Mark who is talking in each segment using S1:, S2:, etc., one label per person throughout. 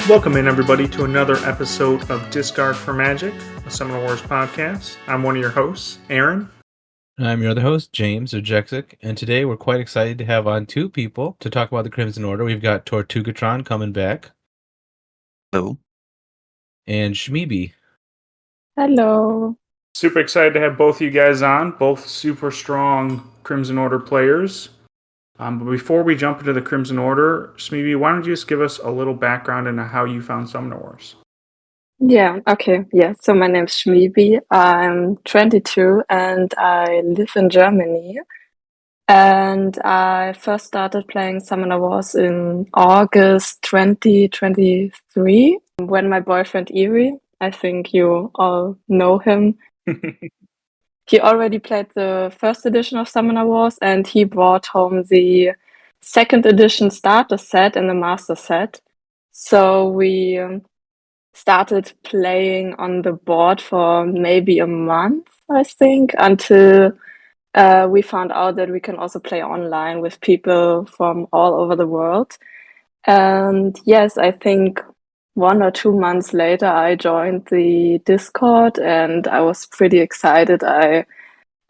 S1: Welcome in, everybody, to another episode of Discard for Magic, a Summoner Wars podcast. I'm one of your hosts, Aaron.
S2: I'm your other host, James or Jexic, and today we're quite excited to have on two people to talk about the Crimson Order. We've got Tortugatron coming back.
S3: Hello.
S2: And Shmeebee.
S4: Hello.
S1: Super excited to have both of you guys on, both super strong Crimson Order players. But before we jump into the Crimson Order, Shmeebee, why don't you just give us a little background into how you found Summoner Wars?
S4: Yeah, okay. Yeah, so my name's Shmeebee. I'm 22 and I live in Germany. And I first started playing Summoner Wars in August 2023 when my boyfriend Iri, I think you all know him, he already played the first edition of Summoner Wars and he brought home the second edition starter set and the master set. So we started playing on the board for maybe a month, I think, until we found out that we can also play online with people from all over the world. And yes, I think 1 or 2 months later, I joined the Discord and I was pretty excited. I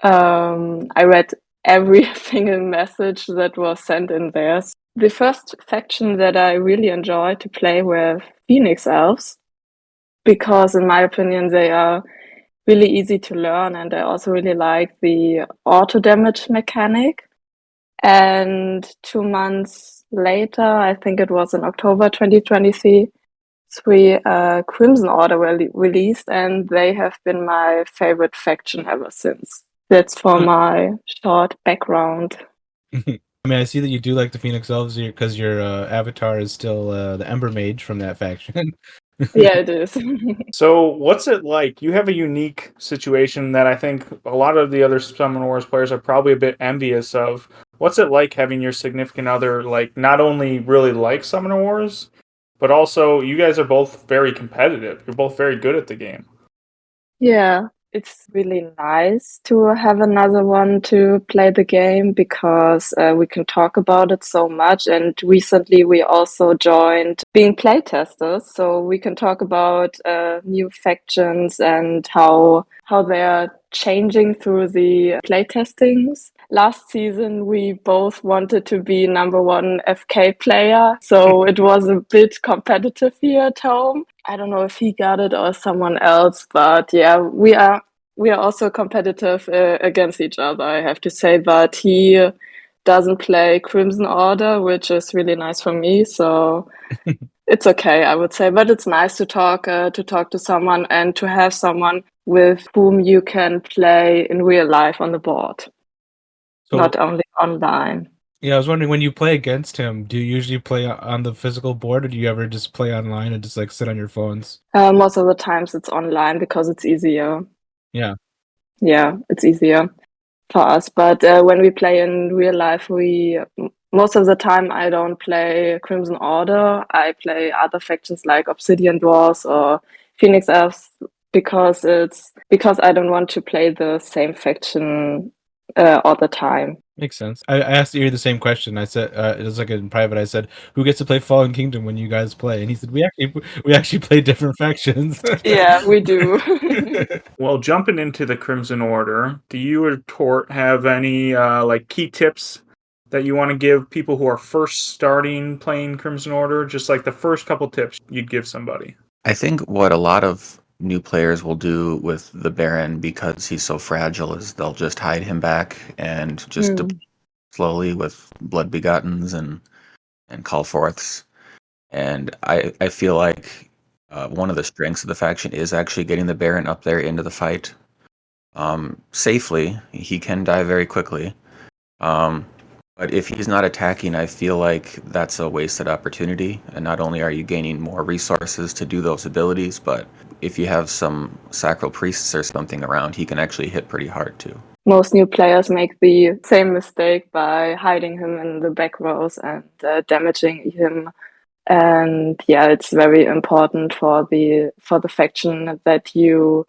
S4: read every single message that was sent in there. The first faction that I really enjoyed to play were Phoenix Elves, because in my opinion, they are really easy to learn and I also really like the auto damage mechanic. And 2 months later, I think it was in October 2023, Crimson Order were released and they have been my favorite faction ever since. That's for my short background.
S2: I mean, I see that you do like the Phoenix Elves because your avatar is still the Ember Mage from that faction.
S4: Yeah, it is.
S1: So, what's it like? You have a unique situation that I think a lot of the other Summoner Wars players are probably a bit envious of. What's it like having your significant other, like, not only really like Summoner Wars, but also you guys are both very competitive. You're both very good at the game.
S4: Yeah, it's really nice to have another one to play the game because we can talk about it so much. And recently we also joined being playtesters, so we can talk about new factions and how they're changing through the playtestings. Last season, we both wanted to be number one FK player, so it was a bit competitive here at home. I don't know if he got it or someone else, but yeah, we are also competitive against each other, I have to say. But he doesn't play Crimson Order, which is really nice for me, so it's okay, I would say. But it's nice to talk to someone and to have someone with whom you can play in real life on the board.
S2: So,
S4: not only online.
S2: Yeah, I was wondering, when you play against him, do you usually play on the physical board or do you ever just play online and just like sit on your phones?
S4: Most of the times it's online because it's easier.
S2: Yeah.
S4: Yeah, it's easier for us. But when we play in real life, most of the time I don't play Crimson Order. I play other factions like Obsidian Dwarves or Phoenix Elves because I don't want to play the same faction all the time.
S2: Makes sense. I asked Erie the same question. I said, it was like in private. I said, "Who gets to play Fallen Kingdom when you guys play?" And he said, "We actually play different factions."
S4: Yeah, we do.
S1: Well, jumping into the Crimson Order, do you or Tort have any like key tips that you want to give people who are first starting playing Crimson Order? Just like the first couple tips you'd give somebody.
S3: I think what a lot of new players will do with the Baron, because he's so fragile, is they'll just hide him back and just deploy slowly with Blood Begottens and Call Forths. And I feel like one of the strengths of the faction is actually getting the Baron up there into the fight safely. He can die very quickly. But if he's not attacking, I feel like that's a wasted opportunity. And not only are you gaining more resources to do those abilities, but if you have some Sacral Priests or something around, he can actually hit pretty hard too.
S4: Most new players make the same mistake by hiding him in the back rows and damaging him. And yeah, it's very important for the faction that you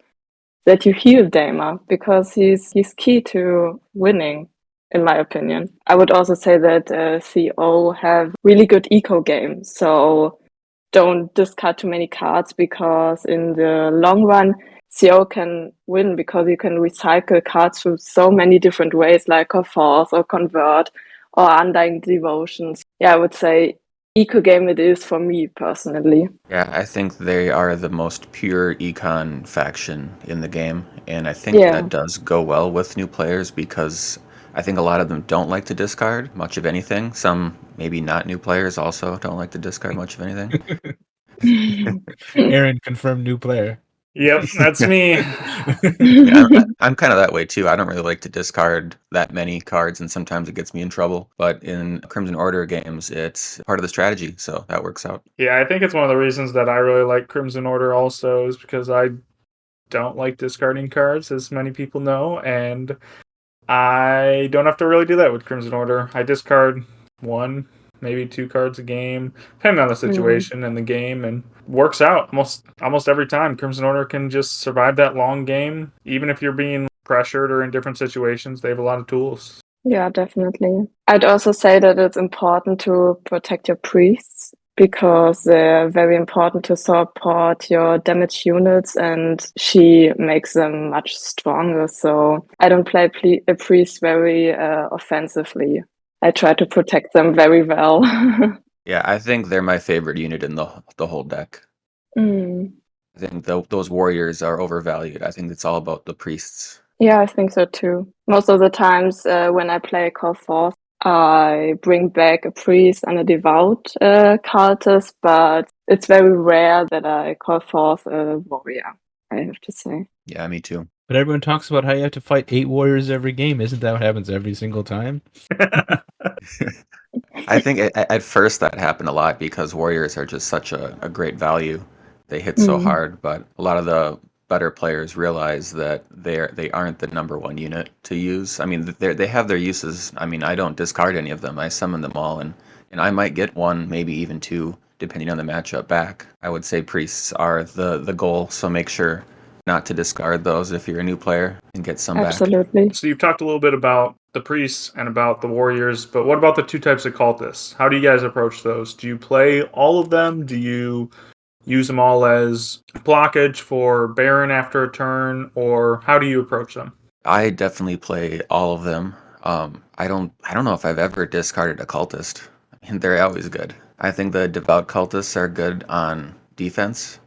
S4: heal Damer, because he's key to winning, in my opinion. I would also say that CO have really good eco games. So don't discard too many cards, because in the long run, CO can win because you can recycle cards through so many different ways, like a force or convert or undying devotions. Yeah, I would say eco game it is for me personally.
S3: Yeah, I think they are the most pure econ faction in the game, and I think
S4: Yeah.
S3: that does go well with new players because I think a lot of them don't like to discard much of anything. Some maybe not new players also don't like to discard much of anything.
S2: Aaron, confirmed new player.
S1: Yep, that's me.
S3: Yeah, I'm kind of that way too. I don't really like to discard that many cards, and sometimes it gets me in trouble. But in Crimson Order games, it's part of the strategy, so that works out.
S1: Yeah, I think it's one of the reasons that I really like Crimson Order also is because I don't like discarding cards, as many people know, and I don't have to really do that with Crimson Order. I discard one, maybe two cards a game, depending on the situation and the game, and works out almost every time. Crimson Order can just survive that long game, even if you're being pressured or in different situations. They have a lot of tools.
S4: Yeah, definitely. I'd also say that it's important to protect your priests because they're very important to support your damaged units, and she makes them much stronger. So I don't play a priest very offensively. I try to protect them very well.
S3: Yeah, I think they're my favorite unit in the whole deck.
S4: Mm.
S3: I think those warriors are overvalued. I think it's all about the priests.
S4: Yeah, I think so too. Most of the times when I play Call Forth, I bring back a priest and a devout cultist, but it's very rare that I call forth a warrior, I have to say.
S3: Yeah, me too.
S2: But everyone talks about how you have to fight 8 warriors every game. Isn't that what happens every single time?
S3: I think at first that happened a lot because warriors are just such a great value. They hit so
S4: Mm.
S3: hard, but a lot of the better players realize that they aren't the number one unit to use. I mean, they have their uses. I mean, I don't discard any of them. I summon them all, and I might get one, maybe even two, depending on the matchup back. I would say priests are the goal, so make sure not to discard those if you're a new player and get some back.
S4: Absolutely.
S1: So you've talked a little bit about the priests and about the warriors, but what about the two types of cultists? How do you guys approach those? Do you play all of them? Do you use them all as blockage for Baron after a turn, or how do you approach them?
S3: I definitely play all of them. I don't know if I've ever discarded a cultist. I mean, they're always good. I think the devout cultists are good on defense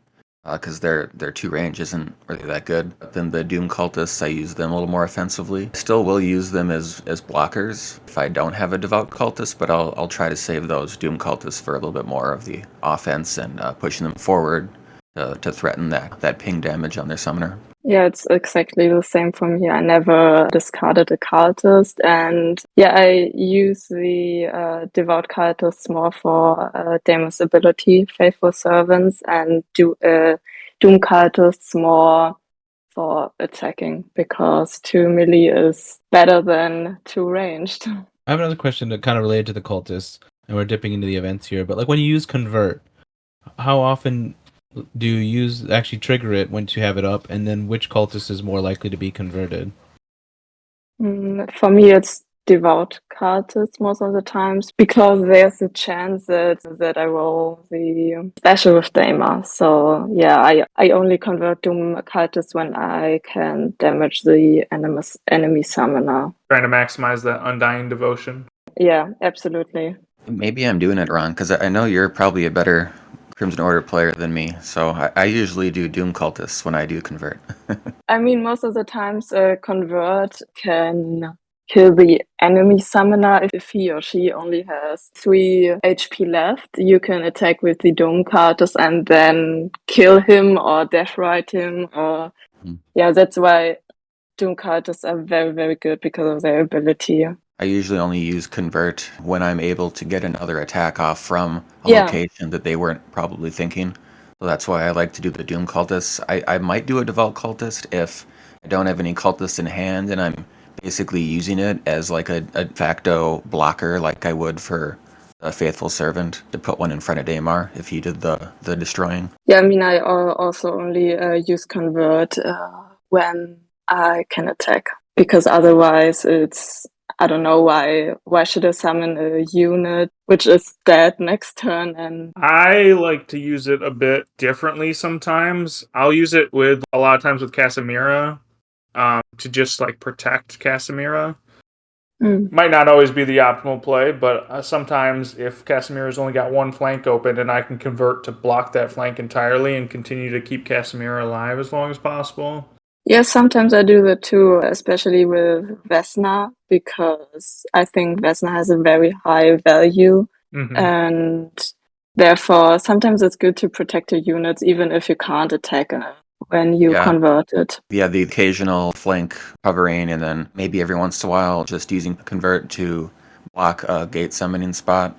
S3: because their two range isn't really that good. But then the doom cultists, I use them a little more offensively. Still will use them as blockers if I don't have a devout cultist, but I'll try to save those doom cultists for a little bit more of the offense and pushing them forward to threaten that ping damage on their summoner.
S4: Yeah, it's exactly the same for me. I never discarded a cultist, and yeah, I use the devout cultists more for Damon's ability, faithful servants, and doom cultists more for attacking because 2 melee is better than 2 ranged.
S2: I have another question that kind of related to the cultists, and we're dipping into the events here. But like when you use convert, how often do you actually trigger it once you have it up, and then which cultist is more likely to be converted?
S4: For me, it's devout cultists most of the times because there's a chance that I roll the special with Daima. So yeah, I only convert Doom cultists when I can damage the enemy summoner.
S1: Trying to maximize that undying devotion.
S4: Yeah, absolutely.
S3: Maybe I'm doing it wrong because I know you're probably a better Crimson Order player than me. So I usually do Doom Cultists when I do convert.
S4: I mean, most of the times a convert can kill the enemy summoner if he or she only has 3 HP left. You can attack with the Dome Cartus and then kill him or death ride him. Or yeah, that's why Doom Cartus are very, very good because of their ability.
S3: I usually only use convert when I'm able to get another attack off from a
S4: Yeah.
S3: location that they weren't probably thinking. So that's why I like to do the Doom Cultists. I might do a Devout Cultist if I don't have any Cultists in hand and I'm basically using it as like a de facto blocker like I would for a Faithful Servant to put one in front of Daymar if he did the destroying.
S4: Yeah, I mean, I also only use convert when I can attack because otherwise I don't know why should I summon a unit which is dead next turn and
S1: I like to use it a bit differently sometimes. I'll use it with a lot of times with Casimira to just like protect Casimira. Might not always be the optimal play, but sometimes if Casimira's only got one flank open and I can convert to block that flank entirely and continue to keep Casimira alive as long as possible.
S4: yeah, sometimes I do that too, especially with Vesna, because I think Vesna has a very high value, and therefore sometimes it's good to protect your units even if you can't attack when you convert it.
S3: Yeah, the occasional flank covering, and then maybe every once in a while just using convert to block a gate summoning spot.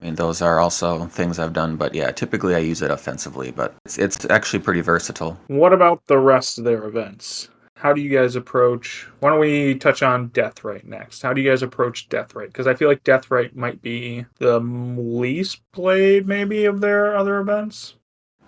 S3: I mean, those are also things I've done, but yeah, typically I use it offensively, but it's actually pretty versatile.
S1: What about the rest of their events? How do you guys approach... Why don't we touch on Deathrite next? How do you guys approach Deathrite? Because I feel like Deathrite might be the least played, maybe, of their other events.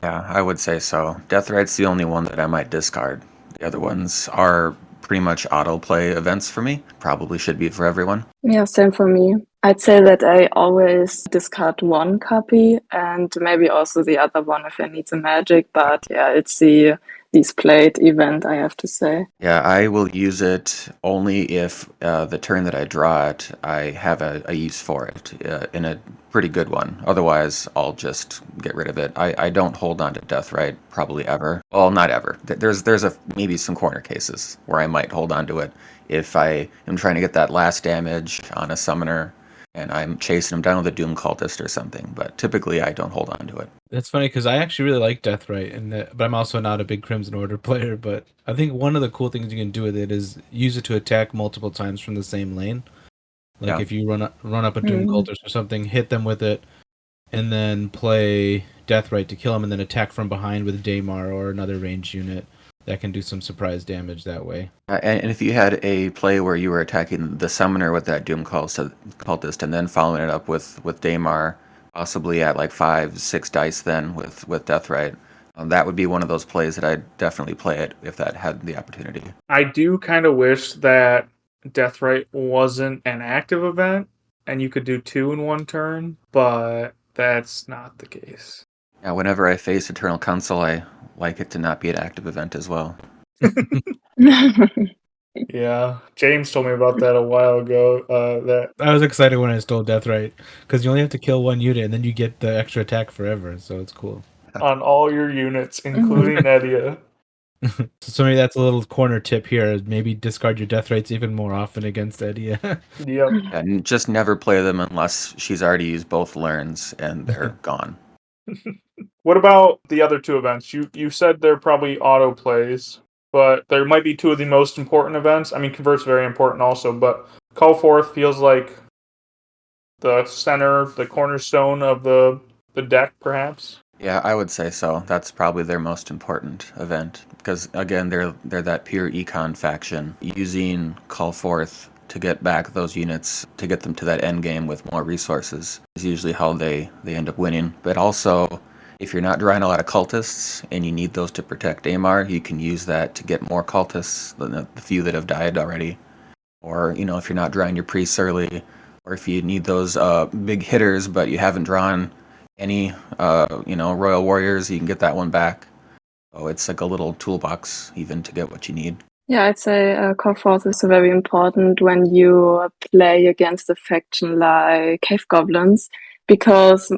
S3: Yeah, I would say so. Deathrite's the only one that I might discard. The other ones are pretty much autoplay events for me. Probably should be for everyone.
S4: Yeah, same for me. I'd say that I always discard one copy and maybe also the other one if I need some magic, but yeah, it's the least played event, I have to say.
S3: Yeah, I will use it only if the turn that I draw it, I have a use for it in a pretty good one. Otherwise, I'll just get rid of it. I don't hold on to Deathrite probably ever. Well, not ever. There's maybe some corner cases where I might hold on to it if I am trying to get that last damage on a summoner and I'm chasing him down with a Doom Cultist or something. But typically, I don't hold on to it.
S2: That's funny because I actually really like Deathrite, but I'm also not a big Crimson Order player. But I think one of the cool things you can do with it is use it to attack multiple times from the same lane. Like if you run up a Doom Cultist or something, hit them with it, and then play Deathrite to kill him, and then attack from behind with Daymar or another ranged unit. That can do some surprise damage that way.
S3: And if you had a play where you were attacking the summoner with that Doom Cultist and then following it up with Daymar, possibly at like 5-6 dice then with Deathrite, that would be one of those plays that I'd definitely play it if that had the opportunity.
S1: I do kind of wish that Deathrite wasn't an active event and you could do 2 in one turn, but that's not the case.
S3: Yeah, whenever I face Eternal Council, I like it to not be an active event as well.
S1: Yeah, James told me about that a while ago. That
S2: I was excited when I stole Deathrite because you only have to kill one unit and then you get the extra attack forever, so it's cool.
S1: On all your units, including Edia.
S2: So maybe that's a little corner tip here. Maybe discard your Deathrites even more often against Edia.
S1: Yep.
S3: And just never play them unless she's already used both learns and they're gone.
S1: What about the other 2 events? You said they're probably auto plays, but there might be 2 of the most important events. I mean, Convert's very important also, but Call Forth feels like the center, the cornerstone of the deck, perhaps.
S3: Yeah, I would say so. That's probably their most important event because again, they're that pure econ faction. Using Call Forth to get back those units to get them to that end game with more resources is usually how they end up winning. But also, if you're not drawing a lot of cultists and you need those to protect Daymar, you can use that to get more cultists than the few that have died already. Or, if you're not drawing your priests early, or if you need those big hitters but you haven't drawn any Royal Warriors, you can get that one back. So it's like a little toolbox even to get what you need.
S4: Yeah, I'd say Call Forth is very important when you play against a faction like Cave Goblins, because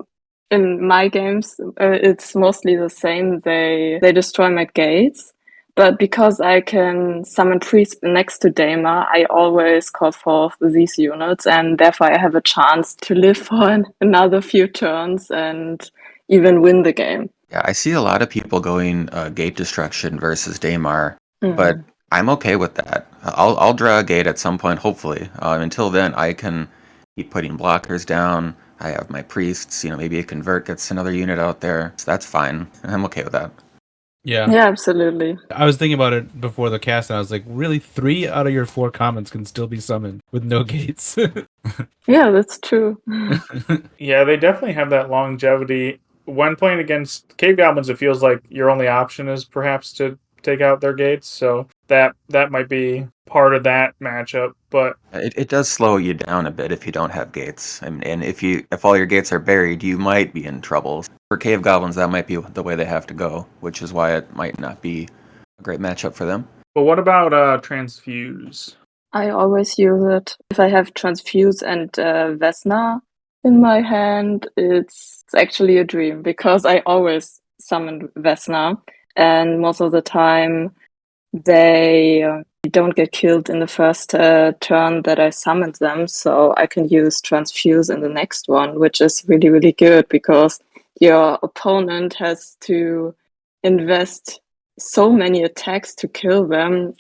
S4: in my games it's mostly the same. They destroy my gates, but because I can summon priests next to Daymar, I always call forth these units, and therefore I have a chance to live for another few turns and even win the game.
S3: Yeah, I see a lot of people going gate destruction versus Daymar, but I'm okay with that. I'll draw a gate at some point, hopefully. Until then, I can keep putting blockers down. I have my priests. Maybe a convert gets another unit out there. So that's fine. I'm okay with that.
S2: Yeah,
S4: absolutely.
S2: I was thinking about it before the cast, and I was like, really, 3 out of your 4 commons can still be summoned with no gates.
S4: Yeah, that's true.
S1: Yeah, they definitely have that longevity. When playing against Cave Goblins, it feels like your only option is perhaps to take out their gates, so that might be part of that matchup. But
S3: It does slow you down a bit if you don't have gates. And if all your gates are buried, you might be in trouble. For cave goblins, that might be the way they have to go, which is why it might not be a great matchup for them.
S1: what about transfuse?
S4: I always use it. If I have Transfuse and Vesna in my hand, it's actually a dream because I always summon Vesna, and most of the time they don't get killed in the first turn that I summoned them, so I can use Transfuse in the next one, which is really, really good because your opponent has to invest so many attacks to kill them.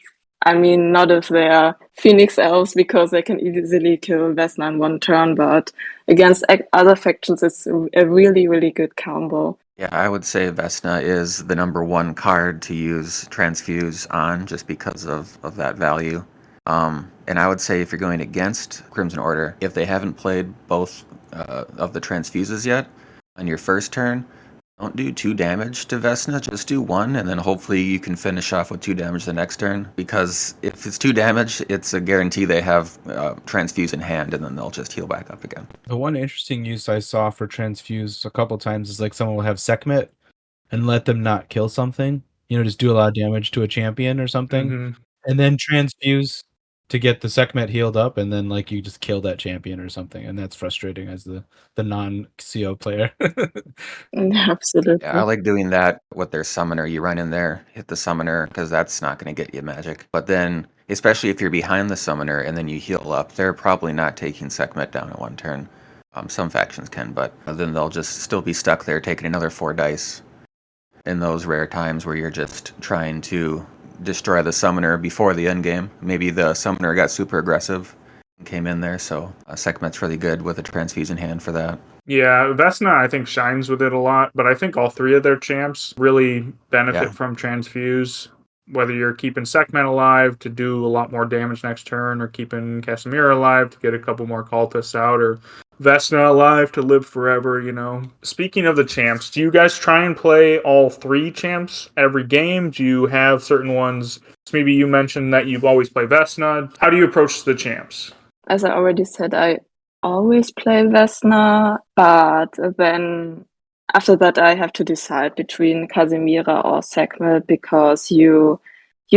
S4: I mean, not if they are Phoenix Elves because they can easily kill Vesna in one turn, but against other factions, it's a really, really good combo.
S3: Yeah, I would say Vesna is the number one card to use Transfuse on just because of that value. And I would say if you're going against Crimson Order, if they haven't played both of the Transfuses yet on your first turn, don't do 2 damage to Vesna, just do 1, and then hopefully you can finish off with 2 damage the next turn. Because if it's 2 damage, it's a guarantee they have Transfuse in hand, and then they'll just heal back up again.
S2: The one interesting use I saw for Transfuse a couple times is like someone will have Sekhmet and let them not kill something. Just do a lot of damage to a champion or something.
S1: Mm-hmm.
S2: And then Transfuse to get the Sekhmet healed up, and then like you just kill that champion or something. And that's frustrating as the non-CO player.
S4: Absolutely.
S3: Yeah, I like doing that with their summoner. You run in there, hit the summoner, because that's not going to get you magic. But then, especially if you're behind the summoner and then you heal up, they're probably not taking Sekhmet down in 1 turn. Some factions can, but then they'll just still be stuck there taking another 4 dice in those rare times where you're just trying to destroy the summoner before the end game. Maybe the summoner got super aggressive and came in there, so Sekhmet's really good with a Transfuse in hand for that.
S1: Yeah, Vesna, I think, shines with it a lot, but I think all 3 of their champs really benefit
S3: Yeah.
S1: from Transfuse. Whether you're keeping Sekhmet alive to do a lot more damage next turn, or keeping Casimir alive to get a couple more cultists out, or Vesna alive to live forever, Speaking of the champs, do you guys try and play all 3 champs every game? Do you have certain ones? Maybe you mentioned that you always play Vesna. How do you approach the champs?
S4: As I already said, I always play Vesna, but then after that I have to decide between Casimira or Sekhmet because you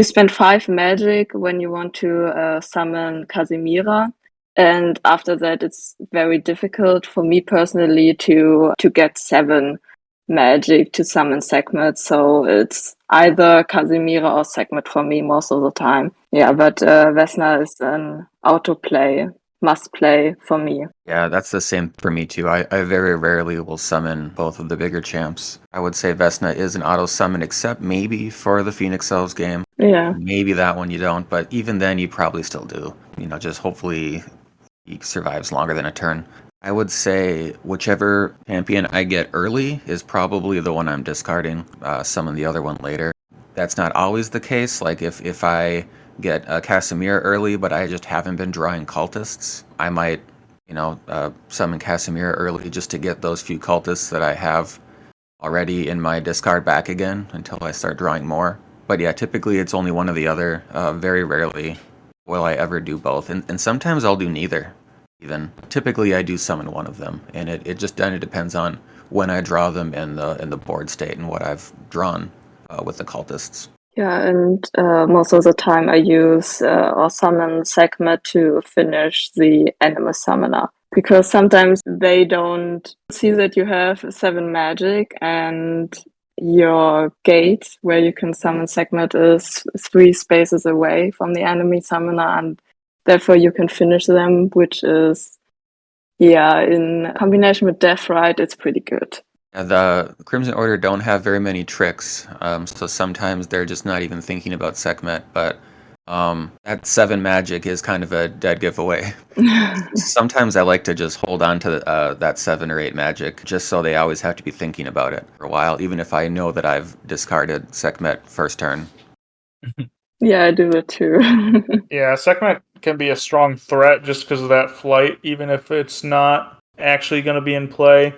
S4: spend 5 magic when you want to summon Casimira, and after that it's very difficult for me personally to get 7 magic to summon Sekhmet, so it's either Casimira or Sekhmet for me most of the time. Yeah, but Vesna is an autoplay, must play for me.
S3: Yeah, that's the same for me too. I very rarely will summon both of the bigger champs. I would say Vesna is an auto summon, except maybe for the Phoenix Elves game.
S4: Yeah.
S3: Maybe that one you don't, but even then you probably still do. Just hopefully he survives longer than a turn. I would say whichever champion I get early is probably the one I'm discarding. Summon the other one later. That's not always the case. Like if I get Casimir early, but I just haven't been drawing cultists, I might, summon Casimir early just to get those few cultists that I have already in my discard back again until I start drawing more. But yeah, typically it's only one or the other. Very rarely will I ever do both, and sometimes I'll do neither. Even typically I do summon one of them, and it just kind of depends on when I draw them in the board state and what I've drawn with the cultists.
S4: Yeah, and most of the time I use or summon Sekhmet to finish the Animus Summoner. Because sometimes they don't see that you have 7 magic and your gate where you can summon Sekhmet is 3 spaces away from the enemy summoner, and therefore you can finish them, which is, in combination with Deathrite, it's pretty good.
S3: The Crimson Order don't have very many tricks, so sometimes they're just not even thinking about Sekhmet, but that 7 magic is kind of a dead giveaway. Sometimes I like to just hold on to that 7 or 8 magic, just so they always have to be thinking about it for a while, even if I know that I've discarded Sekhmet first turn.
S4: Yeah, I do it too.
S1: Yeah, Sekhmet can be a strong threat just because of that flight, even if it's not actually going to be in play.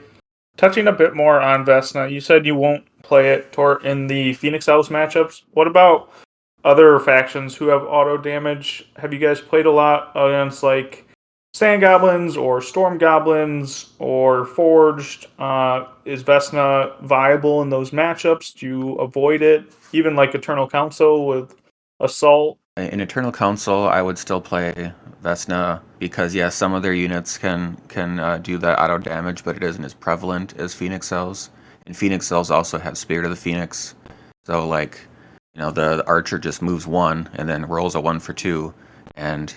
S1: Touching a bit more on Vesna, you said you won't play it in the Phoenix Elves matchups. What about other factions who have auto damage? Have you guys played a lot against like Sand Goblins or Storm Goblins or Forged? Is Vesna viable in those matchups? Do you avoid it? Even like Eternal Council with Assault?
S3: In Eternal Council, I would still play Vesna because yeah, some of their units can do that auto damage, but it isn't as prevalent as Phoenix Elves. And Phoenix Elves also have Spirit of the Phoenix, so like the archer just moves one and then rolls a 1 for 2, and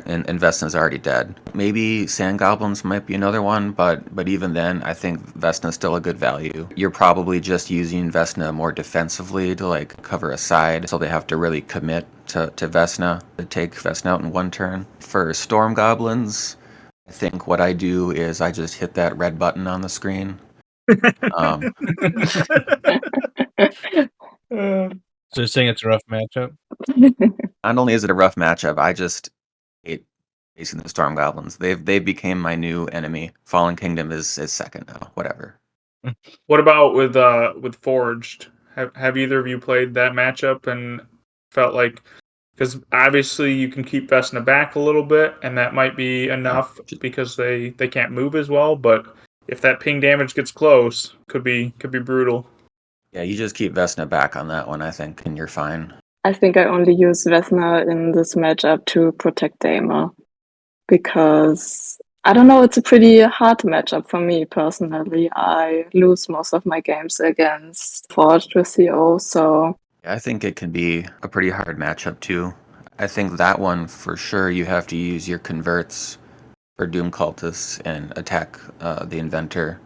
S3: and Vesna's already dead. Maybe Sand Goblins might be another one, but even then, I think Vesna's still a good value. You're probably just using Vesna more defensively to like cover a side, so they have to really commit to Vesna to take Vesna out in one turn. For Storm Goblins, I think what I do is I just hit that red button on the screen.
S1: Uh,
S2: So you're saying it's a rough matchup?
S3: Not only is it a rough matchup, I just hate facing the Storm Goblins. They've became my new enemy. Fallen Kingdom is second now. Whatever.
S1: What about with Forged? Have either of you played that matchup and felt like, because obviously you can keep Vesna back a little bit, and that might be enough because they can't move as well. But if that ping damage gets close, could be brutal.
S3: Yeah, you just keep Vesna back on that one, I think, and you're fine.
S4: I think I only use Vesna in this matchup to protect Damer because I don't know, it's a pretty hard matchup for me personally. I lose most of my games against Forged with CO, so
S3: Yeah, I think it can be a pretty hard matchup too. I think that one for sure you have to use your converts for Doom Cultists and attack the Inventor,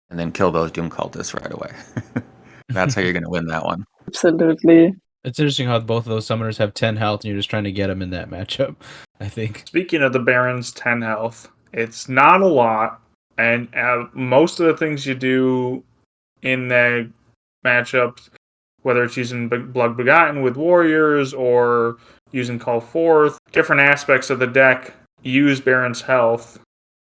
S3: and then kill those Doom Cultists right away. That's how you're going to win that one.
S4: absolutely.
S2: It's interesting how both of those summoners have 10 health, and you're just trying to get them in that matchup, I think.
S1: Speaking of the Baron's 10 health, it's not a lot, and most of the things you do in the matchups, whether it's using Blood Begotten with Warriors or using Call Forth, different aspects of the deck use Baron's health.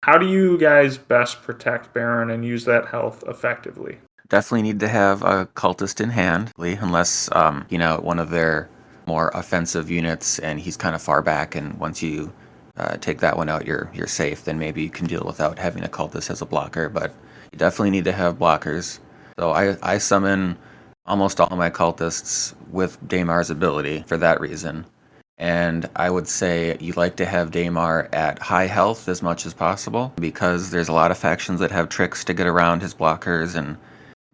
S1: How do you guys best protect Baron and use that health effectively?
S3: Definitely need to have a cultist in hand, unless one of their more offensive units and he's kind of far back, and once you take that one out, you're safe. Then maybe you can deal without having a cultist as a blocker, but you definitely need to have blockers. So I summon almost all my cultists with Damar's ability for that reason. And I would say you like to have Damar at high health as much as possible, because there's a lot of factions that have tricks to get around his blockers and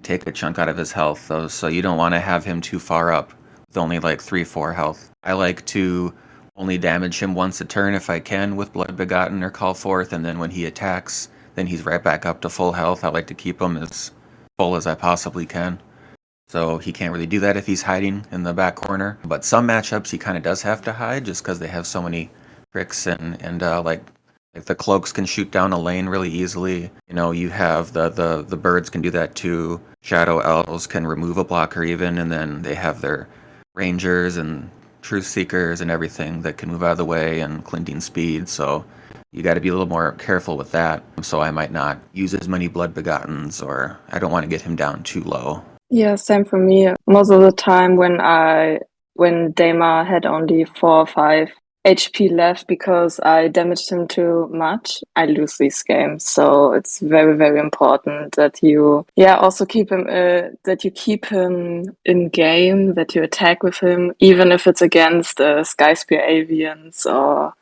S3: take a chunk out of his health, though, so you don't want to have him too far up with only like 3-4 health. I like to only damage him once a turn if I can with Blood Begotten or Call Forth, and then when he attacks, then he's right back up to full health. I like to keep him as full as I possibly can. So he can't really do that if he's hiding in the back corner. But some matchups he kind of does have to hide just because they have so many tricks and like if the cloaks can shoot down a lane really easily. You have the birds can do that too. Shadow elves can remove a blocker even, and then they have their rangers and truth seekers and everything that can move out of the way and clinting speed. So you got to be a little more careful with that. So I might not use as many Blood Begottens, or I don't want to get him down too low.
S4: Yeah, same for me. Most of the time when Daemar had only 4 or 5 HP left because I damaged him too much, I lose these games. So it's very, very important that you also keep him that you keep him in game, that you attack with him, even if it's against Skyspear Avians or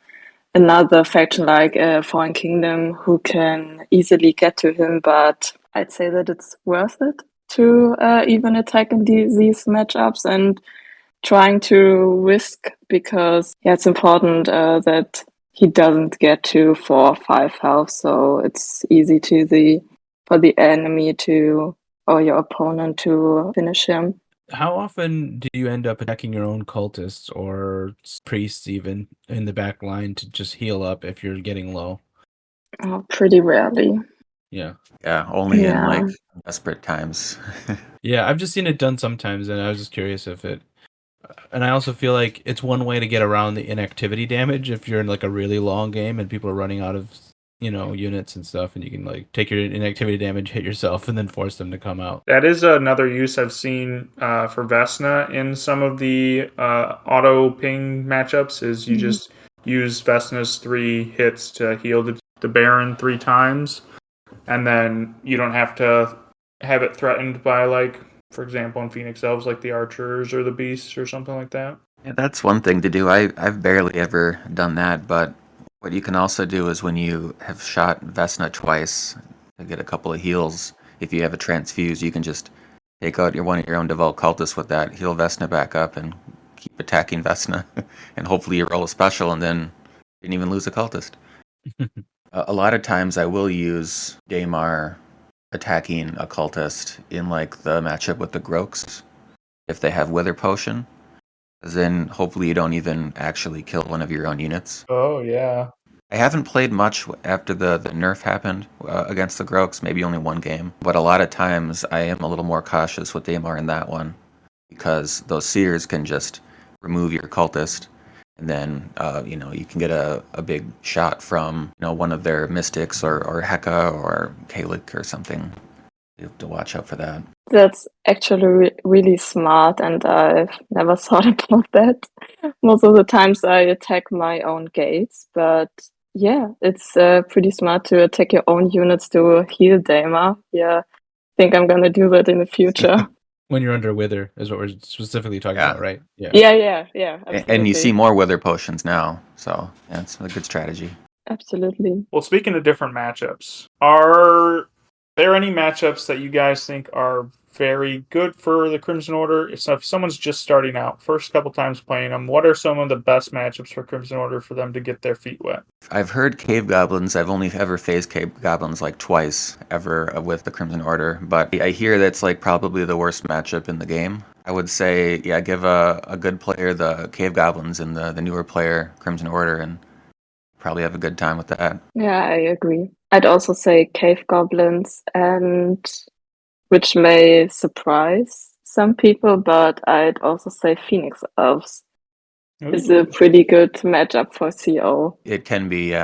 S4: another faction like Fallen Kingdom who can easily get to him. But I'd say that it's worth it to even attack in these matchups and trying to risk, because it's important that he doesn't get to 4 or 5 health, so it's easy for the enemy or your opponent to finish him.
S2: How often do you end up attacking your own cultists or priests even in the back line to just heal up if you're getting low?
S4: Pretty rarely.
S2: Yeah.
S3: Yeah, only in like desperate times.
S2: Yeah, I've just seen it done sometimes, and I was just curious if it. And I also feel like it's one way to get around the inactivity damage if you're in like a really long game and people are running out of units and stuff, and you can like take your inactivity damage, hit yourself, and then force them to come out.
S1: That is another use I've seen for Vesna in some of the auto ping matchups. Is you just use Vesna's 3 hits to heal the Baron 3 times, and then you don't have to have it threatened by, like, for example, in Phoenix Elves, like the archers or the beasts or something like that.
S3: Yeah, that's one thing to do. I've barely ever done that, but what you can also do is when you have shot Vesna twice to get a couple of heals, if you have a transfuse, you can just take out one of your own devout cultists with that, heal Vesna back up, and keep attacking Vesna, and hopefully you roll a special and then didn't even lose a cultist. A lot of times I will use Daymar attacking a cultist in like the matchup with the Groaks if they have Wither Potion. Then hopefully you don't even actually kill one of your own units.
S1: Oh, yeah.
S3: I haven't played much after the nerf happened against the Groaks, maybe only one game. But a lot of times I am a little more cautious with Daymar in that one because those Seers can just remove your cultist. And then, you can get a big shot from, one of their Mystics or Heka or Kalik or something. You have to watch out for that.
S4: That's actually really smart, and I've never thought about that. Most of the times I attack my own gates, but yeah, it's pretty smart to attack your own units to heal Daima. Yeah, I think I'm gonna do that in the future.
S2: When you're under Wither is what we're specifically talking
S3: Yeah.
S2: about, right? Yeah.
S4: Yeah, absolutely.
S3: And you see more Wither Potions now, so yeah, it's a good strategy.
S4: Absolutely.
S1: Well, speaking of different matchups, are there any matchups that you guys think are very good for the Crimson Order? If someone's just starting out, first couple times playing them, what are some of the best matchups for Crimson Order for them to get their feet wet?
S3: I've heard Cave Goblins. I've only ever faced Cave Goblins like twice ever with the Crimson Order, but I hear that's like probably the worst matchup in the game. I would say, yeah, give a good player the Cave Goblins and the newer player Crimson Order, and probably have a good time with that.
S4: Yeah, I agree. I'd also say cave goblins, and which may surprise some people, but I'd also say Phoenix Elves is a pretty good matchup for CO.
S3: It can be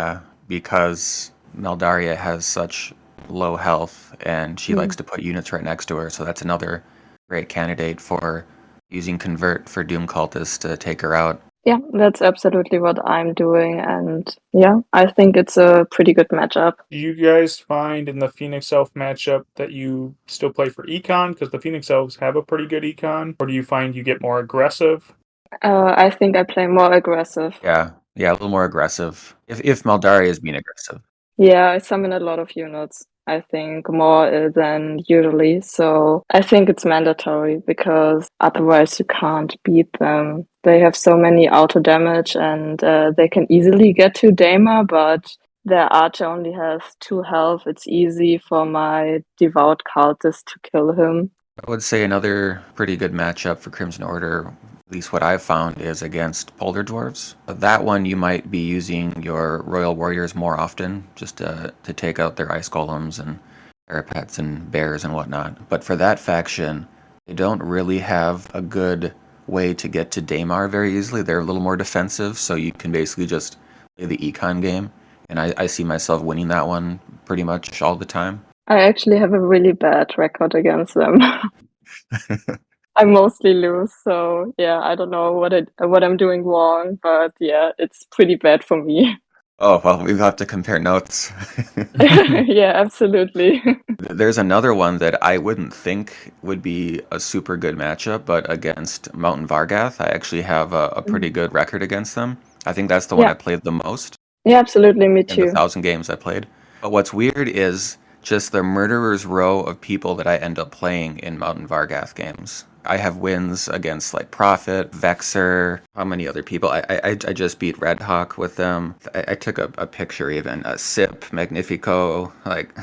S3: because Meldaria has such low health, and she likes to put units right next to her, so that's another great candidate for using Convert for Doom Cultists to take her out.
S4: Yeah, that's absolutely what I'm doing, and yeah, I think it's a pretty good matchup.
S1: Do you guys find in the Phoenix Elf matchup that you still play for Econ because the Phoenix Elves have a pretty good Econ, or do you find you get more aggressive?
S4: I think I play more aggressive.
S3: Yeah, a little more aggressive. If Meldaria is being aggressive.
S4: Yeah, I summon a lot of units. I think more than usually, so I think it's mandatory because otherwise you can't beat them. They have so many auto damage, and they can easily get to Daima, but their archer only has 2 health. It's easy for my devout cultist to kill him.
S3: I would say another pretty good matchup for Crimson Order, at least what I've found, is against Boulder Dwarves. That one you might be using your Royal Warriors more often, just to take out their Ice Golems and Parapets and Bears and whatnot. But for that faction, they don't really have a good way to get to Daymar very easily. They're a little more defensive, so you can basically just play the Econ game. And I see myself winning that one pretty much all the time.
S4: I actually have a really bad record against them. I mostly lose, so yeah, I don't know what I'm doing wrong, but yeah, it's pretty bad for me.
S3: Oh, well, we have to compare notes.
S4: Yeah, absolutely.
S3: There's another one that I wouldn't think would be a super good matchup, but against Mountain Vargath, I actually have a pretty good record against them. I think that's the one I played the most
S4: Yeah, absolutely, me
S3: in the
S4: too.
S3: 1,000 games I played. But what's weird is just the murderer's row of people that I end up playing in Mountain Vargath games. I have wins against like Prophet, Vexer, how many other people? I just beat Red Hawk with them. I took a picture even, Sip, Magnifico, like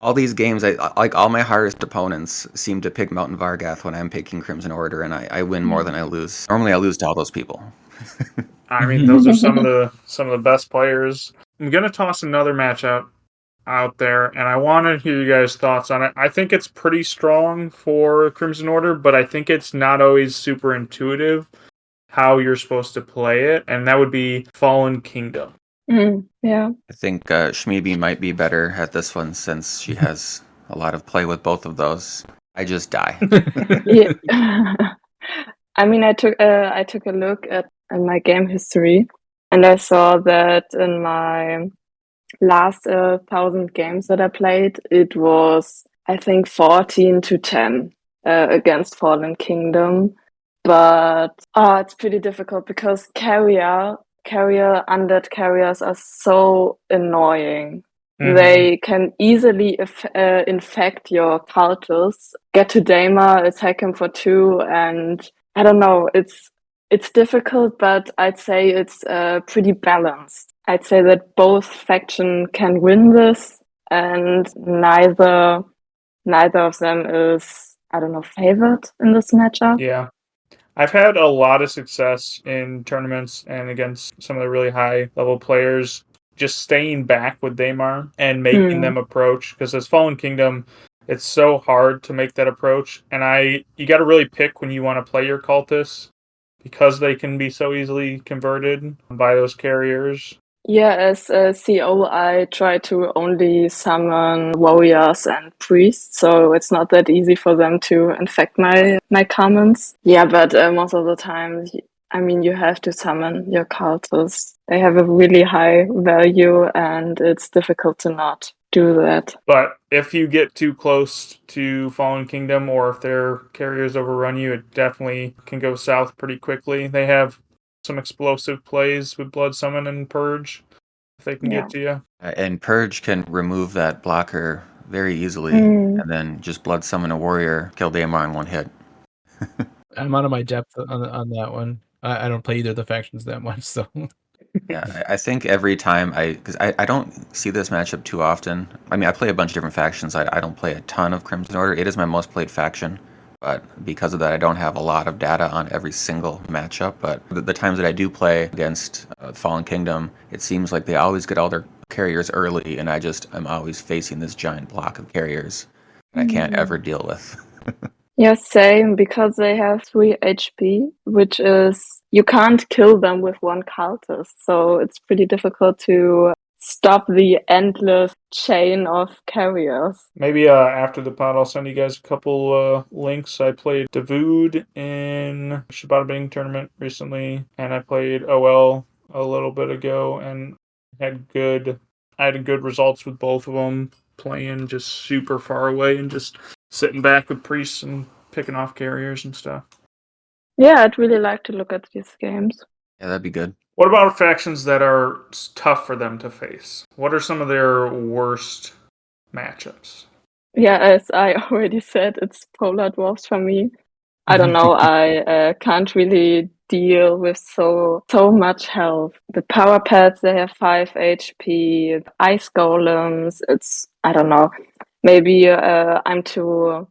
S3: all these games, like all my hardest opponents seem to pick Mountain Vargath when I'm picking Crimson Order, and I win more than I lose. Normally I lose to all those people.
S1: I mean, those are some of the best players. I'm gonna toss another matchup out there, and I want to hear you guys' thoughts on it. I think it's pretty strong for Crimson Order, but I think it's not always super intuitive how you're supposed to play it, and that would be Fallen Kingdom.
S4: Yeah.
S3: I think Shmeebee might be better at this one since she has a lot of play with both of those. I just die.
S4: Yeah. I mean, I took a look at my game history, and I saw that in my last 1,000 games that I played, it was I think 14-10 against Fallen Kingdom. But it's pretty difficult because undead carriers are so annoying.
S1: Mhm.
S4: They can easily infect your cultists, get to Daemar, attack him for 2, and I don't know, it's difficult, but I'd say it's pretty balanced. I'd say that both faction can win this, and neither of them is, I don't know, favored in this matchup.
S1: Yeah. I've had a lot of success in tournaments and against some of the really high level players, just staying back with Daymar and making
S4: Hmm.
S1: them approach. Because as Fallen Kingdom, it's so hard to make that approach, and you got to really pick when you want to play your cultists because they can be so easily converted by those carriers.
S4: Yeah, as a CO, I try to only summon warriors and priests, so it's not that easy for them to infect my commons. Yeah, but most of the time, I mean, you have to summon your cultists. They have a really high value, and it's difficult to not do that.
S1: But if you get too close to Fallen Kingdom or if their carriers overrun you, it definitely can go south pretty quickly. They have some explosive plays with Blood Summon and Purge if they can
S4: Yeah.
S1: get to you.
S3: And Purge can remove that blocker very easily,
S4: Mm.
S3: and then just blood summon a warrior, kill Daemon in one hit.
S2: I'm out of my depth on that one. I don't play either of the factions that much, so
S3: Yeah, I think every time because I don't see this matchup too often. I mean, I play a bunch of different factions. I don't play a ton of Crimson Order. It is my most played faction, but because of that, I don't have a lot of data on every single matchup. But the times that I do play against Fallen Kingdom, it seems like they always get all their carriers early, and I'm always facing this giant block of carriers that I can't ever deal with.
S4: Yeah, same, because they have 3 HP, which is you can't kill them with one cultist, so it's pretty difficult to stop the endless chain of carriers.
S1: Maybe after the pod, I'll send you guys a couple links. I played Davood in Shibata Bing tournament recently, and I played OL a little bit ago, and I had good results with both of them. Playing just super far away and just sitting back with priests and picking off carriers and stuff.
S4: Yeah, I'd really like to look at these games.
S3: Yeah, that'd be good.
S1: What about factions that are tough for them to face? What are some of their worst matchups?
S4: Yeah, as I already said, it's polar dwarfs for me. I don't know, I can't really deal with so much health. The power pads, they have 5 HP. Ice golems, it's, I don't know. Maybe I'm too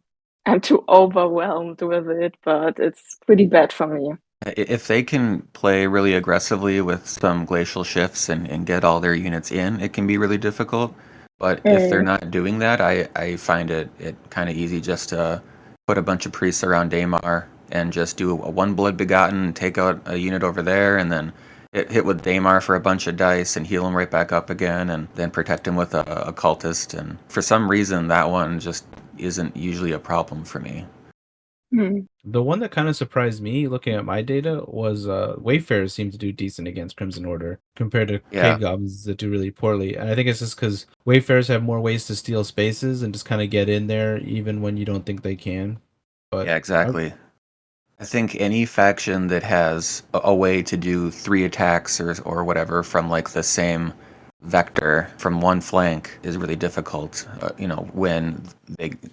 S4: overwhelmed with it, but it's pretty bad for me.
S3: If they can play really aggressively with some glacial shifts and get all their units in, it can be really difficult. But if they're
S4: Mm.
S3: not doing that, I find it kind of easy just to put a bunch of priests around Daemar and just do a one blood begotten, take out a unit over there, and then hit with Daemar for a bunch of dice and heal him right back up again, and then protect him with a cultist. And for some reason, that one just isn't usually a problem for me.
S4: Mm.
S2: the one that kind of surprised me looking at my data was Wayfarers seem to do decent against Crimson Order compared to
S3: Yeah,
S2: Cave Goblins that do really poorly. And I think it's just because Wayfarers have more ways to steal spaces and just kind of get in there even when you don't think they can. But
S3: yeah, exactly. I think any faction that has a way to do 3 attacks or whatever from like the same vector from one flank is really difficult. When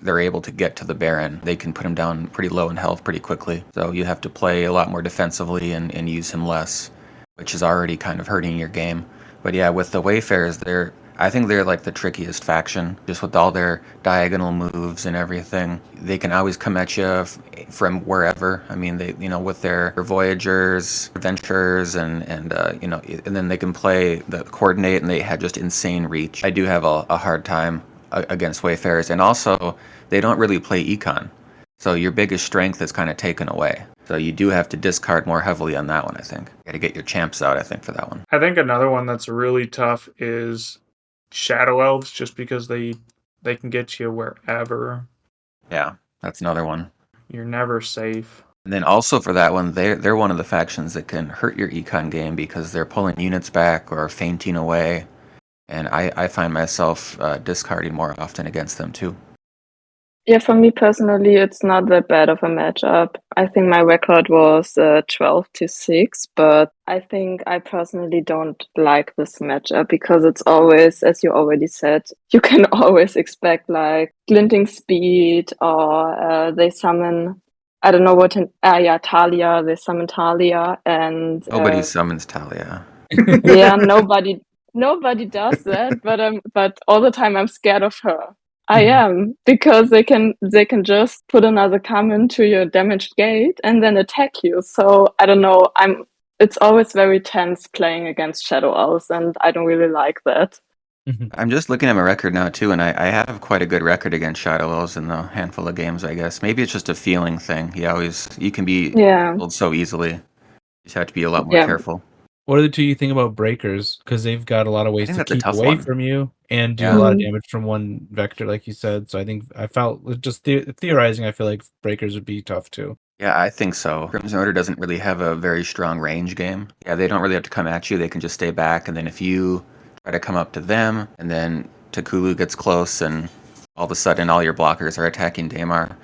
S3: they're able to get to the Baron, they can put him down pretty low in health pretty quickly. So you have to play a lot more defensively and use him less, which is already kind of hurting your game. But yeah, with the Wayfarers, I think they're like the trickiest faction, just with all their diagonal moves and everything. They can always come at you from wherever. I mean, with their Voyagers, Adventurers, and then they can play the coordinate, and they have just insane reach. I do have a hard time against Wayfarers, and also they don't really play econ. So your biggest strength is kind of taken away. So you do have to discard more heavily on that one, I think. You got to get your champs out, I think, for that one.
S1: I think another one that's really tough is Shadow Elves, just because they can get you wherever.
S3: Yeah, that's another one.
S1: You're never safe.
S3: And then also for that one, they're one of the factions that can hurt your econ game because they're pulling units back or fainting away. And I find myself discarding more often against them too.
S4: Yeah, for me personally, it's not that bad of a matchup. I think my record was 12-6, but I think I personally don't like this matchup because it's always, as you already said, you can always expect like glinting speed or they summon, I don't know what, Talia, they summon Talia and
S3: Nobody summons Talia.
S4: yeah, nobody does that, but all the time I'm scared of her. I am, because they can just put another comment to your damaged gate and then attack you. So I don't know, it's always very tense playing against Shadow Elves, and I don't really like that.
S3: I'm just looking at my record now too, and I have quite a good record against Shadow Elves in the handful of games, I guess. Maybe it's just a feeling thing. You can be
S4: Yeah,
S3: killed so easily. You just have to be a lot more
S4: yeah.
S3: careful.
S2: What are the two you think about breakers? Because they've got a lot of ways
S3: think
S2: to
S3: that's a
S2: keep
S3: tough
S2: away
S3: one.
S2: from you and do
S3: Yeah.
S2: a lot of damage from one vector, like you said. So I think I felt just theorizing. I feel like breakers would be tough too.
S3: Yeah, I think so. Crimson Order doesn't really have a very strong range game. Yeah, they don't really have to come at you. They can just stay back, and then if you try to come up to them, and then Takulu gets close, and all of a sudden all your blockers are attacking Daemar.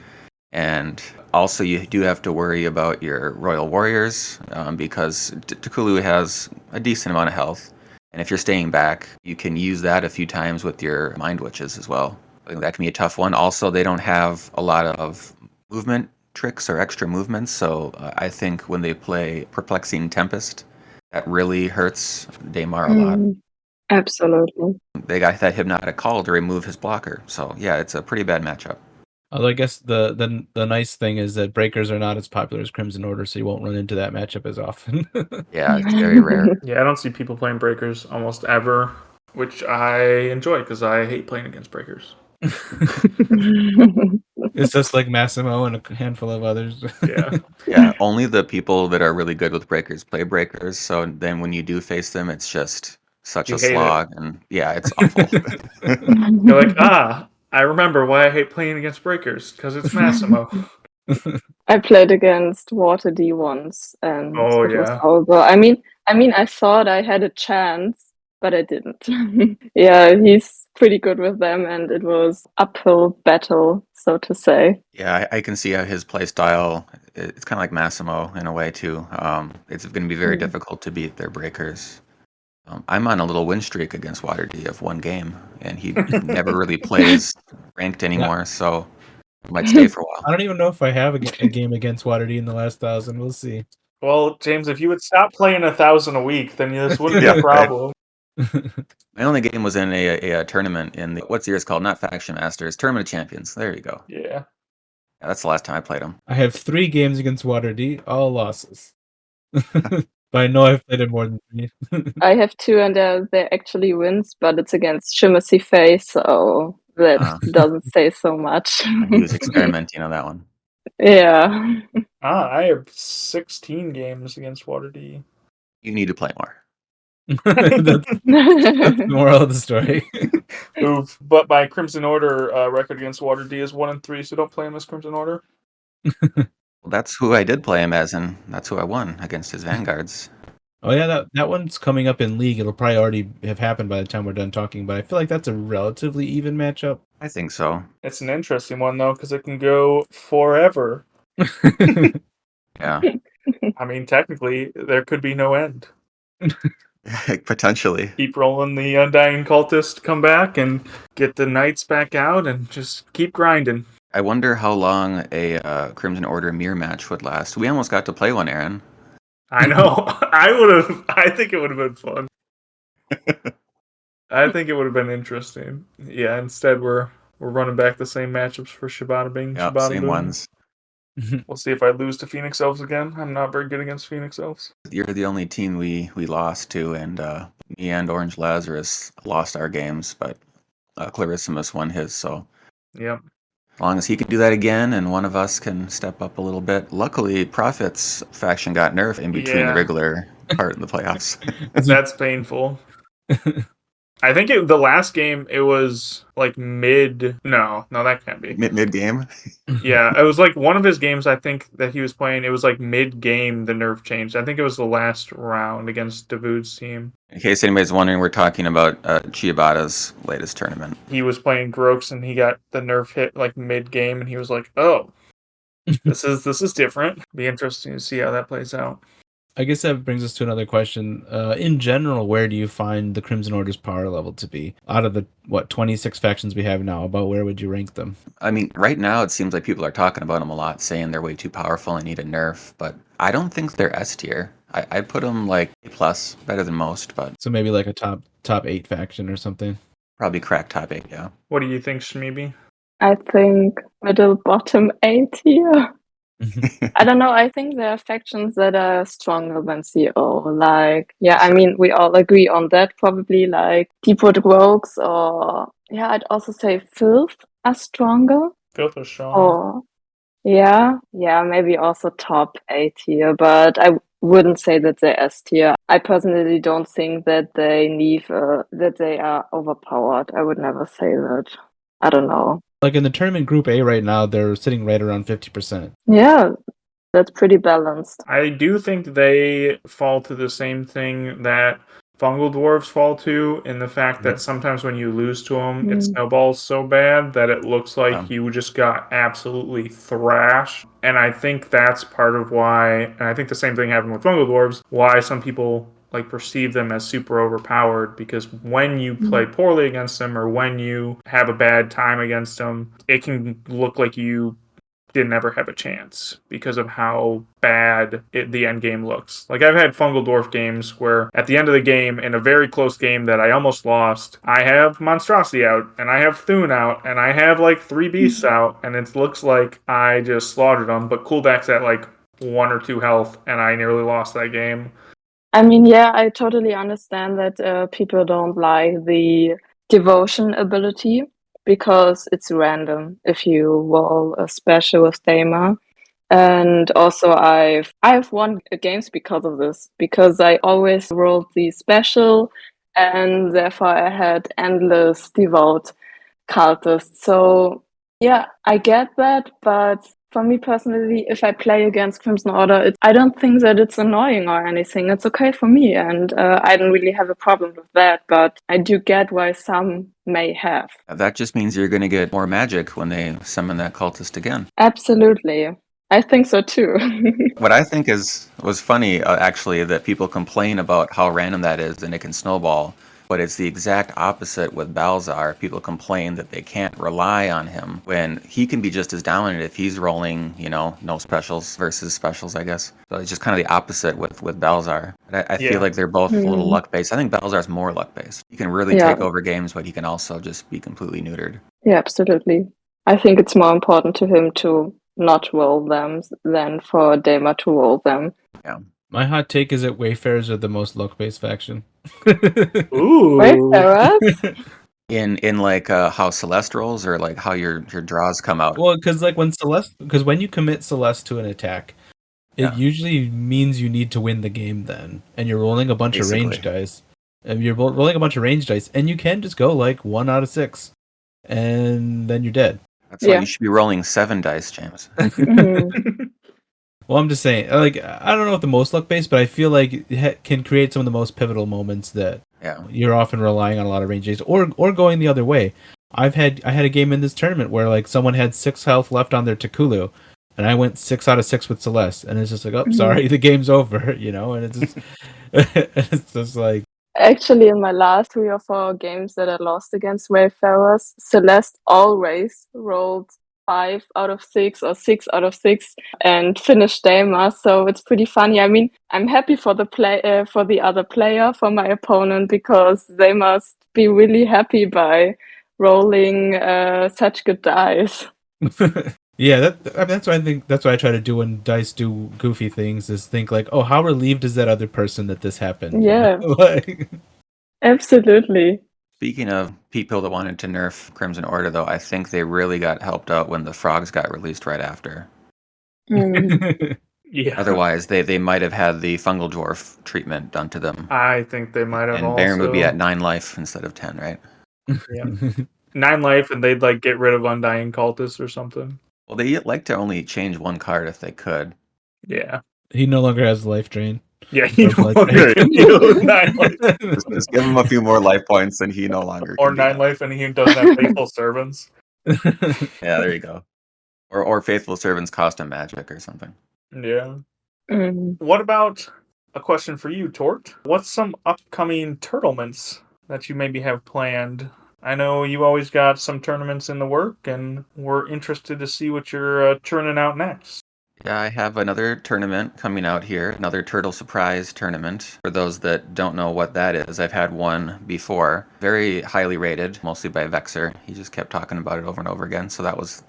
S3: And also you do have to worry about your Royal Warriors, because Takulu has a decent amount of health. And if you're staying back, you can use that a few times with your Mind Witches as well. I think that can be a tough one. Also, they don't have a lot of movement tricks or extra movements, so I think when they play Perplexing Tempest, that really hurts Daemar a lot.
S4: Absolutely.
S3: They got that Hypnotic Call to remove his blocker, so yeah, it's a pretty bad matchup.
S2: Although I guess the nice thing is that breakers are not as popular as Crimson Order, so you won't run into that matchup as often.
S3: Yeah, it's very rare.
S1: Yeah, I don't see people playing breakers almost ever, which I enjoy because I hate playing against breakers.
S2: It's just like Massimo and a handful of others.
S1: Yeah.
S3: Yeah, only the people that are really good with breakers play breakers, so then when you do face them, it's just such
S1: You
S3: a
S1: hate it.
S3: slog, and yeah, it's awful.
S1: You're like, I remember why I hate playing against breakers because it's Massimo.
S4: I played against Water D once, and
S1: Oh,
S4: it was
S1: yeah.
S4: horrible. I mean, I thought I had a chance, but I didn't. Yeah, he's pretty good with them, and it was uphill battle, so to say.
S3: Yeah, I can see how his play style, it's kind of like Massimo in a way too. It's going to be very difficult to beat their breakers. I'm on a little win streak against Waterdeep of one game, and he never really plays ranked anymore, so I might stay for a while.
S2: I don't even know if I have a game against Waterdeep in the last 1,000. We'll see.
S1: Well, James, if you would stop playing 1,000 a week, then this wouldn't be
S3: Yeah,
S1: a
S3: right.
S1: problem.
S3: My only game was in a tournament in what's yours called? Not Faction Masters, Tournament of Champions. There you go.
S1: Yeah.
S3: Yeah, that's the last time I played him.
S2: I have 3 games against Waterdeep, all losses. But I know I've played it more than 3.
S4: I have 2, and they're actually wins, but it's against Shimmersy Face, so that doesn't say so much.
S3: He was experimenting on that one.
S4: Yeah.
S1: I have 16 games against Waterdeep.
S3: You need to play more.
S2: That's the moral of the story.
S1: Oof. But my Crimson Order record against Waterdeep is 1-3, so don't play him as Crimson Order.
S3: Well, that's who I did play him as, and that's who I won against his Vanguards.
S2: Oh yeah, that one's coming up in League. It'll probably already have happened by the time we're done talking, but I feel like that's a relatively even matchup.
S3: I think so.
S1: It's an interesting one, though, because it can go forever.
S3: Yeah.
S1: I mean, technically, there could be no end.
S3: Potentially.
S1: Keep rolling the Undying Cultist, come back, and get the Knights back out, and just keep grinding.
S3: I wonder how long a Crimson Order mirror match would last. We almost got to play one, Aaron.
S1: I know. I think it would have been fun. I think it would have been interesting. Yeah, instead we're running back the same matchups for Shibata Bing,
S3: Yep,
S1: Shibata
S3: same
S1: Boom.
S3: ones.
S1: We'll see if I lose to Phoenix Elves again. I'm not very good against Phoenix Elves.
S3: You're the only team we lost to, and me and Orange Lazarus lost our games, but Clarissimus won his, so
S1: Yep.
S3: As long as he can do that again and one of us can step up a little bit. Luckily, Prophet's faction got nerfed in between the
S1: Yeah.
S3: regular part of the playoffs.
S1: That's painful. I think the last game it was like mid. No, that can't be.
S3: Mid game.
S1: Yeah, it was like one of his games. I think that he was playing. It was like mid game. The nerf changed. I think it was the last round against Davude's team.
S3: In case anybody's wondering, we're talking about Chiabata's latest tournament.
S1: He was playing Grox and he got the nerf hit like mid game, and he was like, "Oh, this is different." Be interesting to see how that plays out.
S2: I guess that brings us to another question. In general, where do you find the Crimson Order's power level to be? Out of the, 26 factions we have now, about where would you rank them?
S3: I mean, right now it seems like people are talking about them a lot, saying they're way too powerful and need a nerf, but I don't think they're S tier. I'd put them like A+, better than most, but
S2: So maybe like a top 8 faction or something.
S3: probably crack top 8, yeah.
S1: What do you think, Shmeebee?
S4: I think middle bottom 8 here. I don't know. I think there are factions that are stronger than CO. Like, yeah, I mean, we all agree on that. Probably like Deepwood Rogues or, yeah, I'd also say Filth are stronger.
S1: Filth is strong.
S4: Or, yeah, maybe also top 8 here, but I wouldn't say that they're S tier. I personally don't think that they need, that they are overpowered. I would never say that. I don't know.
S2: Like in the tournament Group A right now, they're sitting right around 50%.
S4: Yeah, that's pretty balanced.
S1: I do think they fall to the same thing that fungal dwarves fall to, in the fact that sometimes when you lose to them, it snowballs so bad that it looks like you just got absolutely thrashed. And I think that's part of why, and I think the same thing happened with fungal dwarves, why some people like perceive them as super overpowered, because when you play poorly against them or when you have a bad time against them, it can look like you didn't ever have a chance because of how bad the end game looks. Like, I've had fungal dwarf games where at the end of the game, in a very close game that I almost lost, I have monstrosity out and I have Thune out and I have like 3 beasts out, and it looks like I just slaughtered them, but Cooldeck's at like 1 or 2 health and I nearly lost that game.
S4: I mean, yeah, I totally understand that people don't like the devotion ability because it's random if you roll a special with Daima. And also I've won games because of this, because I always rolled the special and therefore I had endless devout cultists. So yeah, I get that, but for me personally, if I play against Crimson Order, I don't think that it's annoying or anything. It's okay for me, and I don't really have a problem with that, but I do get why some may have.
S3: That just means you're going to get more magic when they summon that cultist again.
S4: Absolutely. I think so too.
S3: What I think was funny, actually, that people complain about how random that is and it can snowball. But it's the exact opposite with Balzar. People complain that they can't rely on him when he can be just as dominant if he's rolling, no specials versus specials, I guess. So it's just kind of the opposite with Balzar. I feel like they're both a little luck-based. I think Balzar's more luck-based. He can really take over games, but he can also just be completely neutered.
S4: Yeah, absolutely. I think it's more important to him to not roll them than for Daima to roll them.
S3: Yeah.
S2: My hot take is that Wayfarers are the most luck-based faction.
S1: Ooh.
S4: Wayfarers?
S3: In like how Celeste rolls, or like how your draws come out?
S2: Well, because when you commit Celeste to an attack, it usually means you need to win the game then, and you're rolling a bunch of range dice. And you're rolling a bunch of range dice, and you can just go like 1 out of 6, and then you're dead.
S3: That's why you should be rolling 7 dice, James.
S2: Well, I'm just saying, like, I don't know if the most luck based, but I feel like it can create some of the most pivotal moments that you're often relying on a lot of range days, or going the other way. I had a game in this tournament where like someone had 6 health left on their Takulu, and I went 6 out of 6 with Celeste, and it's just like, oh, sorry, the game's over, and it's just, it's just like.
S4: Actually, in my last 3 or 4 games that I lost against Wayfarers, Celeste always rolled 5 out of 6 or 6 out of 6 and finished Daima, so it's pretty funny. I mean, I'm happy for the other player, for my opponent, because they must be really happy by rolling such good dice.
S2: Yeah, that's what I think. That's what I try to do when dice do goofy things. Is think like, oh, how relieved is that other person that this happened?
S4: Yeah,
S2: Like,
S4: absolutely.
S3: Speaking of people that wanted to nerf Crimson Order, though, I think they really got helped out when the frogs got released right after.
S1: Yeah,
S3: Otherwise, they might have had the fungal dwarf treatment done to them.
S1: I think they might have
S3: And Baron would be
S1: also.
S3: at 9 life instead of 10, right?
S1: Yeah. 9 life, and they'd like get rid of Undying Cultist or something.
S3: Well, they like to only change one card if they could.
S1: Yeah.
S2: He no longer has life drain.
S1: Yeah, he
S2: Or
S1: no
S2: blood
S1: longer
S3: drain.
S1: can deal 9 life.
S3: Just give him a few more life points and he no longer
S1: Or
S3: can do
S1: 9
S3: that.
S1: life, and he doesn't have Faithful Servants.
S3: Yeah, there you go. Or Faithful Servants cost him magic or something.
S1: Yeah. What about a question for you, Tort? What's some upcoming tournaments that you maybe have planned? I know you always got some tournaments in the work, and we're interested to see what you're churning out next.
S3: Yeah, I have another tournament coming out here, another Turtle Surprise tournament. For those that don't know what that is, I've had one before. Very highly rated, mostly by Vexer. He just kept talking about it over and over again, so that was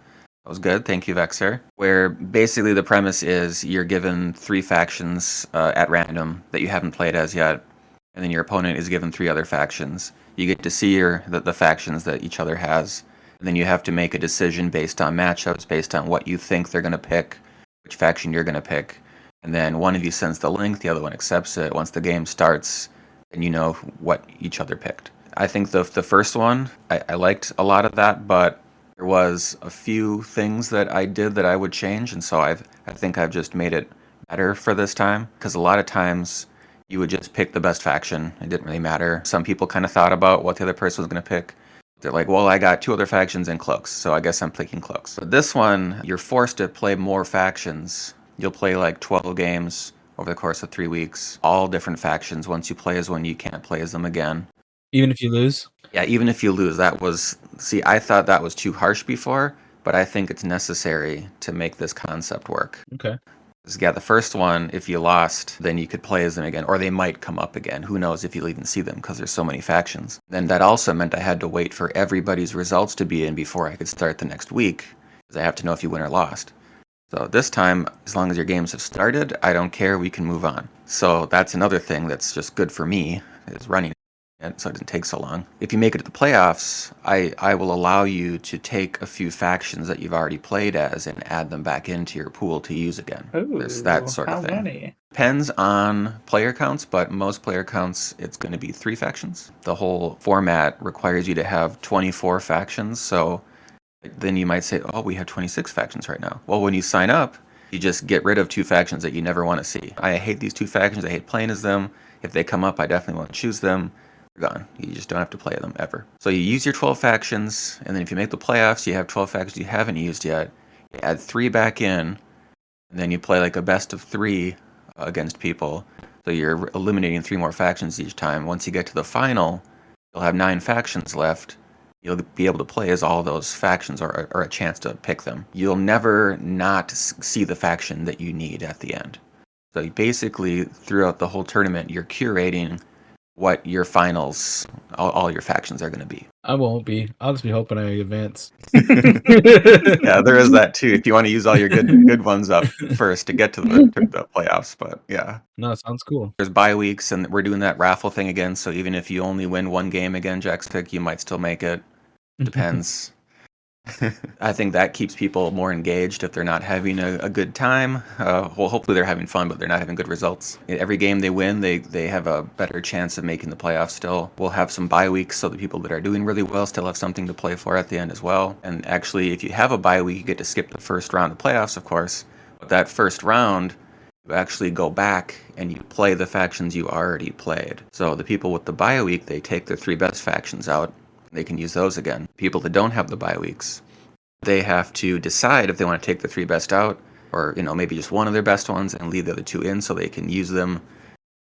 S3: good. Thank you, Vexer. Where basically the premise is you're given 3 factions at random that you haven't played as yet, and then your opponent is given 3 other factions. You get to see the factions that each other has, and then you have to make a decision based on matchups, based on what you think they're going to pick, which faction you're going to pick, and then one of you sends the link, the other one accepts it. Once the game starts, then you know what each other picked. I think the first one, I liked a lot of that, but there was a few things that I did that I would change, and so I think I've just made it better for this time, because a lot of times you would just pick the best faction. It didn't really matter. Some people kind of thought about what the other person was going to pick. They're like, well, I got 2 other factions and cloaks, so I guess I'm picking cloaks. But this one, you're forced to play more factions. You'll play like 12 games over the course of 3 weeks, all different factions. Once you play as one, you can't play as them again.
S2: Even if you lose?
S3: Yeah, even if you lose, see, I thought that was too harsh before, but I think it's necessary to make this concept work.
S2: Okay.
S3: Yeah, the first one, if you lost, then you could play as them again, or they might come up again. Who knows if you'll even see them, because there's so many factions. Then that also meant I had to wait for everybody's results to be in before I could start the next week, because I have to know if you win or lost. So this time, as long as your games have started, I don't care, we can move on. So that's another thing that's just good for me, is running it, so it doesn't take so long. If you make it to the playoffs, I will allow you to take a few factions that you've already played as and add them back into your pool to use again. There's that sort of thing.
S1: How many?
S3: Depends on player counts, but most player counts, it's going to be 3 factions. The whole format requires you to have 24 factions, so then you might say, oh, we have 26 factions right now. Well, when you sign up, you just get rid of 2 factions that you never want to see. I hate these 2 factions, I hate playing as them. If they come up, I definitely want to choose them. They're gone. You just don't have to play them ever. So you use your 12 factions, and then if you make the playoffs, you have 12 factions you haven't used yet. You add 3 back in, and then you play like a best of 3 against people. So you're eliminating 3 more factions each time. Once you get to the final, you'll have 9 factions left. You'll be able to play as all those factions or a chance to pick them. You'll never not see the faction that you need at the end. So you basically, throughout the whole tournament, you're curating what your finals, all your factions are going to be.
S2: I won't be. I'll just be hoping I advance.
S3: Yeah, there is that too. If you want to use all your good ones up first to get to the playoffs, but yeah.
S2: No, it sounds cool.
S3: There's bye weeks, and we're doing that raffle thing again. So even if you only win 1 game again, Jack's pick, you might still make it. Depends. I think that keeps people more engaged if they're not having a good time. Well, hopefully they're having fun, but they're not having good results. Every game they win, they have a better chance of making the playoffs still. We'll have some bye weeks, so the people that are doing really well still have something to play for at the end as well. And actually, if you have a bye week, you get to skip the first round of playoffs, of course. But that first round, you actually go back and you play the factions you already played. So the people with the bye week, they take their 3 best factions out. They can use those again. People that don't have the bye weeks, they have to decide if they want to take the 3 best out, or maybe just one of their best ones and leave the other 2 in so they can use them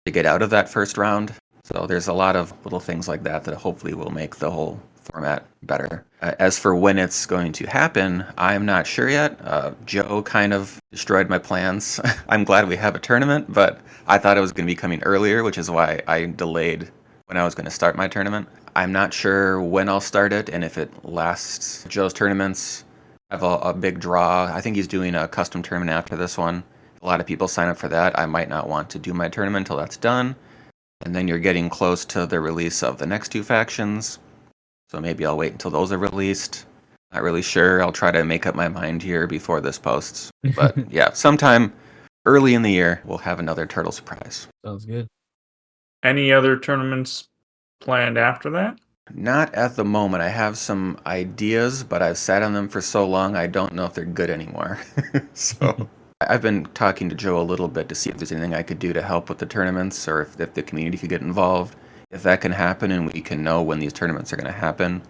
S3: to get out of that first round. So there's a lot of little things like that hopefully will make the whole format better. As for when it's going to happen, I'm not sure yet. Joe kind of destroyed my plans. I'm glad we have a tournament, but I thought it was going to be coming earlier, which is why I delayed when I was going to start my tournament. I'm not sure when I'll start it and if it lasts. Joe's tournaments have a big draw. I think he's doing a custom tournament after this one. A lot of people sign up for that. I might not want to do my tournament until that's done. And then you're getting close to the release of the next 2 factions. So maybe I'll wait until those are released. Not really sure. I'll try to make up my mind here before this posts. But yeah, sometime early in the year, we'll have another turtle surprise.
S2: Sounds good.
S1: Any other tournaments planned after that?
S3: Not at the moment. I have some ideas, but I've sat on them for so long, I don't know if they're good anymore. So I've been talking to Joe a little bit to see if there's anything I could do to help with the tournaments, or if the community could get involved. If that can happen and we can know when these tournaments are going to happen,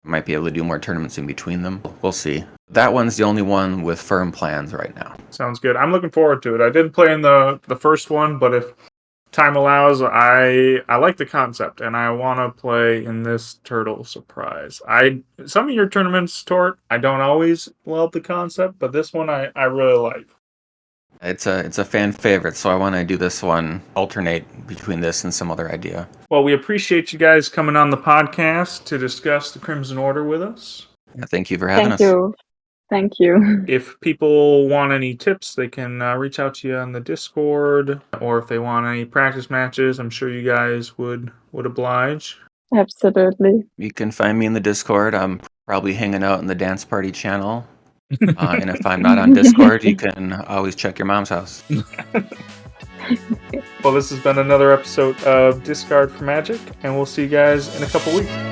S3: we might be able to do more tournaments in between them. We'll see. That one's the only one with firm plans right now.
S1: Sounds good. I'm looking forward to it. I didn't play in the first one, but if time allows, I like the concept, and I want to play in this turtle surprise. Some of your tournaments, Tort, I don't always love the concept, but this one I really like.
S3: It's a fan favorite, so I want to do this one, alternate between this and some other idea.
S1: Well, we appreciate you guys coming on the podcast to discuss the Crimson Order with us.
S3: Yeah, thank you for having us.
S4: Thank you.
S1: If people want any tips, they can reach out to you on the Discord, or if they want any practice matches, I'm sure you guys would oblige.
S4: Absolutely.
S3: You can find me in the Discord. I'm probably hanging out in the dance party channel. And if I'm not on Discord, you can always check your mom's house.
S1: Well, this has been another episode of Discard for Magic, and we'll see you guys in a couple weeks.